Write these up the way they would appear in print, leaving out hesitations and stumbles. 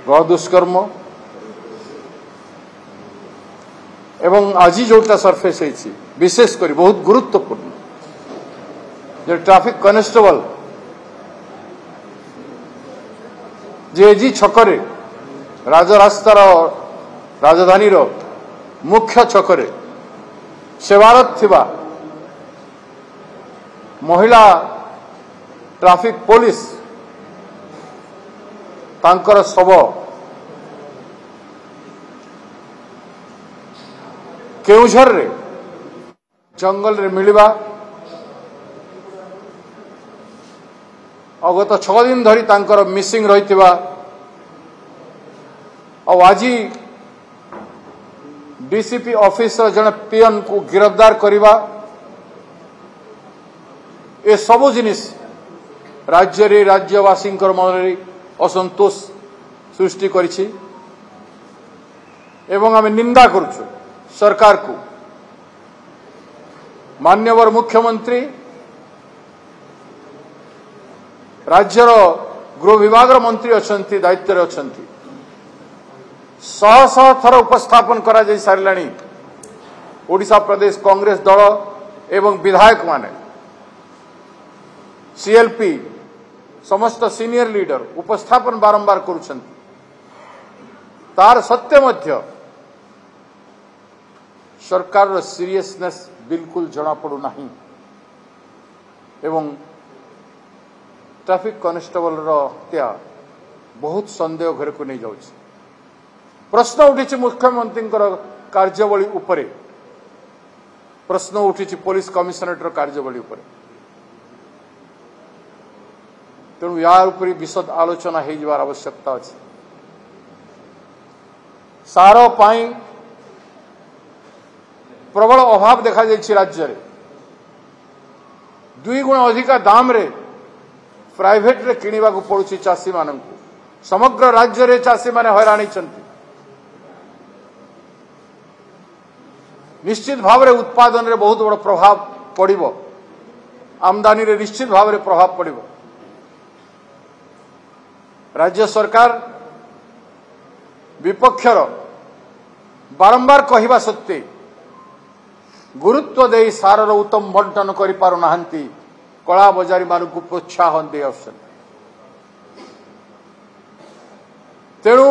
गणदुष्कर्म एवं आज जोटा सरफेस होती विशेषकर बहुत गुरुत्वपूर्ण जो ट्रैफिक कॉन्स्टेबल जी छकरे राजरास्तार राजधानी मुख्य छकरे सेवारत थिबा महिला ट्रैफिक पुलिस तांकर शव केउझर रे जंगल रे मिलिबा गत 6 दिन धरी तांकर मिसिंग रहिथिबा आज डीसीपी ऑफिसर जन पीएन को गिरफ्तार करवा ए सबु जिनिस राज्य रे राज्यवासी मन असंतोष सृष्टि करिछि एवं आम निंदा करुछु सरकार को मान्यवर मुख्यमंत्री राज्यर गृह विभाग मंत्री अच्छी दायित्व अच्छा शह शह थर उपस्थापन करा जाई सारिलाणी ओडिशा प्रदेश कांग्रेस दल एवं विधायक माने सीएलपी समस्त सीनियर लीडर उपस्थापन बारंबार करुछंती तार सत्य मध्य सरकार सीरियसनेस बिल्कुल जना पड़ू नहीं एवं ट्रैफिक कॉन्स्टेबल हत्या बहुत संदेह घर को नहीं जाउछि प्रश्न उठी मुख्यमंत्री कार्यवली उपरे प्रश्न उठी पुलिस कमिशनरेट कार्यवली उपरे तेणु यार उपरी विशद आलोचना हो जावार आवश्यकता अच्छी सार पाई प्रबल अभाव देखा जाइछि राज्य रे 2 गुण अधिका दाम रे प्राइवेट रे किनिबा को पड़ुछि चासी माननकु समग्र राज्य रे चासी माने हैरानी चंती निश्चित भाव रे उत्पादन रे बहुत बड़ प्रभाव पड़िबो आमदानी रे निश्चित भाव रे प्रभाव पड़िबो राज्य सरकार विपक्षर बारंबार कहिबा सत्ते गुरुत्व दे सारर उत्तम बंटन करि पारु नाहंती कला बजारी मानकु प्रोत्साहन दे आउछन तेणु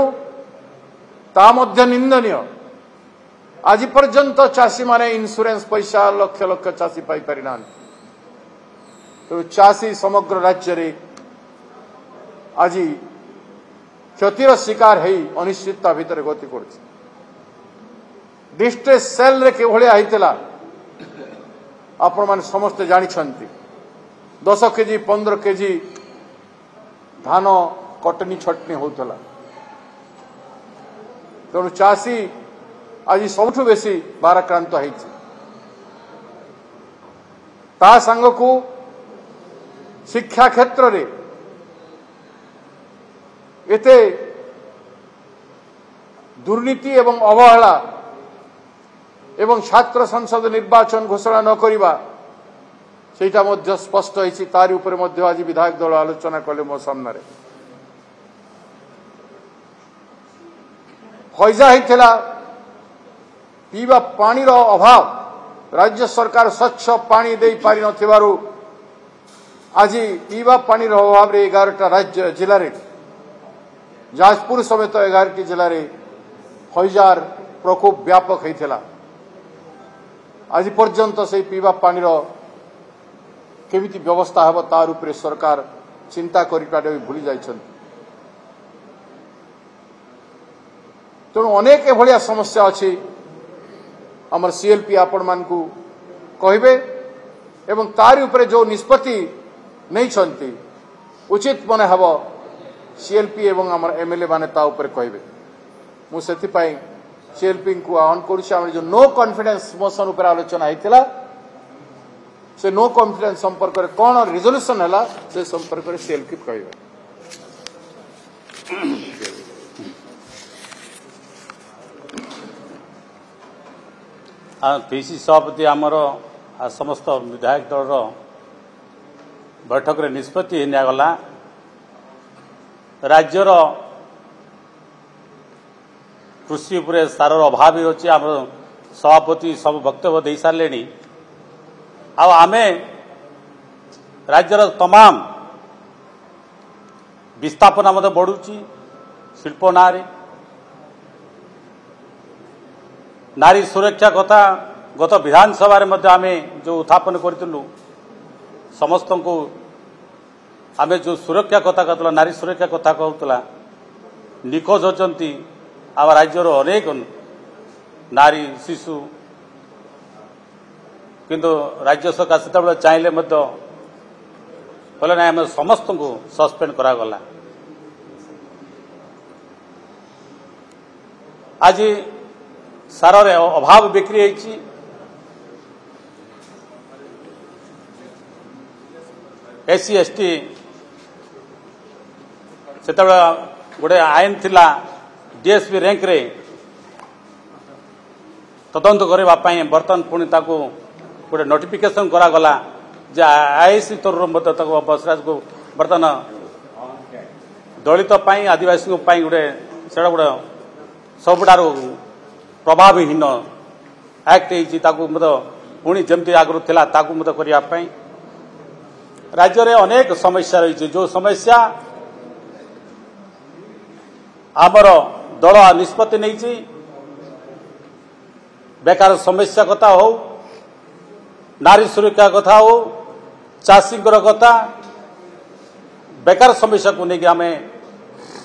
ता मध्य निंदनीय आज पर्यंत चाषी माने इंश्योरेंस पैसा लक्ष लक्ष चाषी पाई पारि ना तेणु चाषी समग्र राज्य रे आज क्षतिर शिकार है अनिश्चितता भितर गति कर डिस्ट्रेस सेल रे के भलिया आइतला आपण माने समस्त जानि छंती 10 केजी 15 केजी धान कटनी छटनी होतला तेणु चाषी आज सबठु बेसी बाराक्रांत होइछि ता संग को शिक्षा क्षेत्र रे एते दुर्नीति एवं अवहेला एवं छात्र संसद निर्वाचन घोषणा न करिबा सेटा मध्य स्पष्ट होइछि तारि ऊपर मध्य आज विधायक दल आलोचना कले मो सामने फैजा होइथिला पीवा पानी रो अभाव राज्य सरकार स्वच्छ पानी दे पारि नथिबारु आज पीवा पानी रो अभाव रे 11टा राज्य जिल्ला रे जाजपुर समेत 11टी जिल्ला रे फैजार प्रकोप व्यापक होइथिला आज पर्यंत से पीवा पानी रो केमिति व्यवस्था हेबो तार उपरे सरकार चिंता करिपारे भूली जाइछन तेणु अनेक एभलिया समस्या अछि हमर सीएलपी आपण मान को कहबे एवं तारी उपरे जो निष्पत्ति नहीं छंती उचित मने हबो सीएलपी एवं हमर एमएलए माने ता उपरे कहबे मु सेति पई सीएलपी को आह्वान करूछि हम जो नो कॉन्फिडेंस मोशन ऊपर आलोचना हेतिला से नो कॉन्फिडेंस संपर्क रे कोन रिजोल्यूशन हला से संपर्क रे सीएलपी कहबे पीसी सभापति आमर समस्त विधायक दल बैठक रे निष्पत्ति निगला राज्यर कृषि उपरे सारर अभाव अच्छे आम सभापति सब वक्तव्य दे सारे आमे राज्यर तमाम विस्थापना बढ़ुची शिल्प ना नारी सुरक्षा कथा गत विधानसभा आम जो उत्थापन करूँ समस्त को आम जो सुरक्षा कथा कहला नारी सुरक्षा कथा कहला निखोज होती आम राज्यर अनेक नारी शिशु किंतु राज्य सरकार से चाहिए कहले ना आम समस्त को सस्पेंड करागला। आज सार अभाव बिक्री होती एससी एसटी से गोटे आईन थिला डीएसपी रैंक रे तदंत करने बर्तमान पुणी गोटे नोटिफिकेशन करागला जे आईएससी तरह बसराज को बर्तमान दलित आदिवासी गोटे से गोटे सबुठार प्रभावहीन एक्ट पुणी जमती आगु था करने राज्य में अनेक समस्या रही जो समस्या आमर दल निष्पत्ति नहीं बेकार समस्या कथा हो नारी सुरक्षा कथा हो चाषी कथा बेकार समस्या को लेकिन आम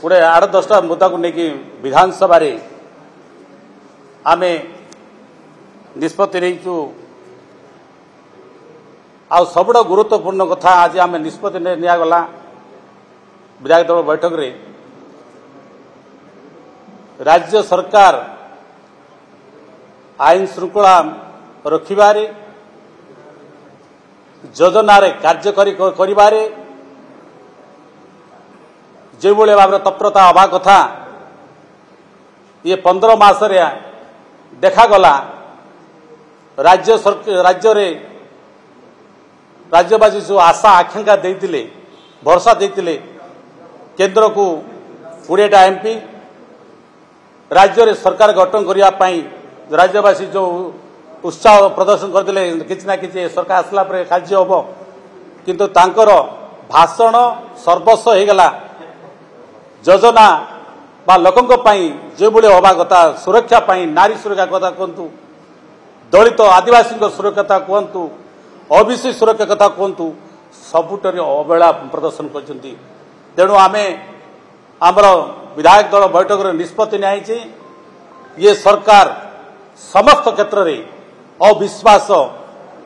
गोटे 8-10टा मुद्दा को लेकिन विधानसभा आम निष्पत्ति नहीं आ सबुठ गुरुत्वपूर्ण कथा आज आम निष्पत्ति निगला विधायक दल बैठक रे राज्य सरकार आईन श्रृंखला रखिबारे योजना कार्यकारी करिबारे जो भाव तत्परता हवा कथा ये 15 मास देखागला राज्य रे राज्यवासी जो आशा आकांक्षा देते भरोसा देते केंद्र को 20टा एमपी राज्य रे सरकार गठन करने राज्यवासी जो उत्साह प्रदर्शन करते किसी ना कि सरकार आसला कार्य हम किंतु तांकर भाषण सर्वस्व होगला योजना बा लोकों जो भाई हवा कथा सुरक्षा नारी सुरक्षा कथा कहतु दलित आदिवासी सुरक्षा कहतु ओबीसी सुरक्षा कथा कहतु सबुठे अवहेला प्रदर्शन करछंती तेणु आमे आमर विधायक दल बैठक निष्पत्ति नहीं ये सरकार समस्त क्षेत्र में अविश्वास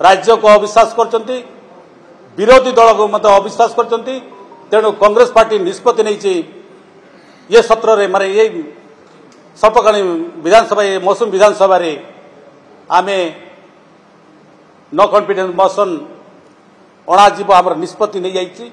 राज्य को अविश्वास करछंती विरोधी दल को मत अविश्वास करछंती तेणु कांग्रेस पार्टी निष्पत्ति नहीं ये सत्र रे मारे ये सर्वकालीन विधानसभा मौसम विधानसभा रे आमे नो कॉन्फिडेंस मोशन अणाजीव आमर निष्पत्ति नहीं जाइए।